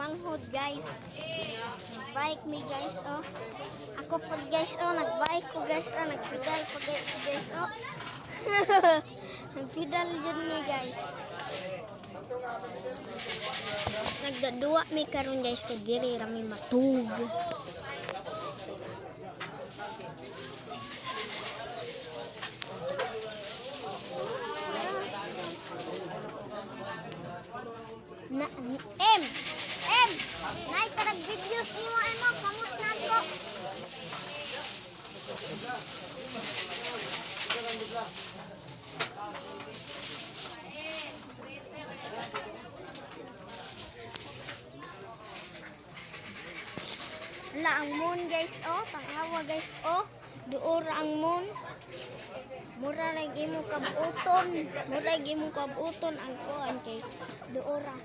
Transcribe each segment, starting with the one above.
manghod guys. Bike me guys oh. Ako po guys oh, nagbike ko guys oh, nagpedal po guys oh. Nagpedal jud mi guys. Nagdadua mi karon guys kay diri ra mi matug. Na naik karag videos nimo kamot nako. Wala ang moon guys oh, tanghawa guys oh. Duora ang moon. Mura lagi mo kabuton. Mura lagi mo kabuton ang kuan kay duora.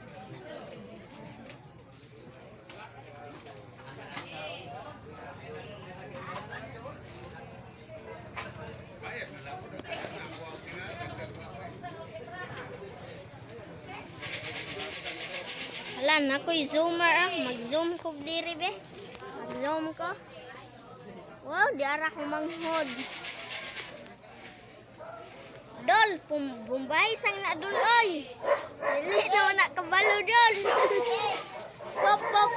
Alan, ako'y zoomer ah. Mag-zoom ko diri be. Mag-zoom ko. Wow, diara ko manghod. Dol, bumbay sang na dol oy. Dili naman na kabalo dol. Pop pop.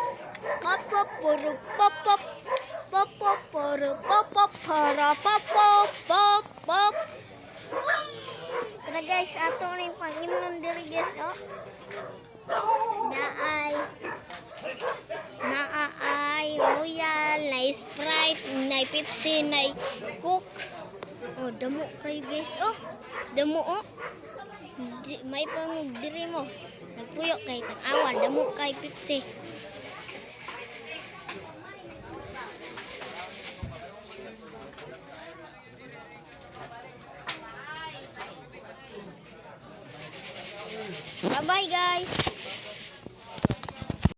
Pop pop puro pop pop. Pop pop puro pop pop para pop pop pop pop. Tara guys, ato ning pangimnon diri guys oh. Naay Royal, na Sprite, na Pepsi, na Coke. Oh, damo kayo guys. Oh, damo oh. May pang diri mo. Nagpuyo kay tang-awan, damo kay Pepsi. Bye-bye guys.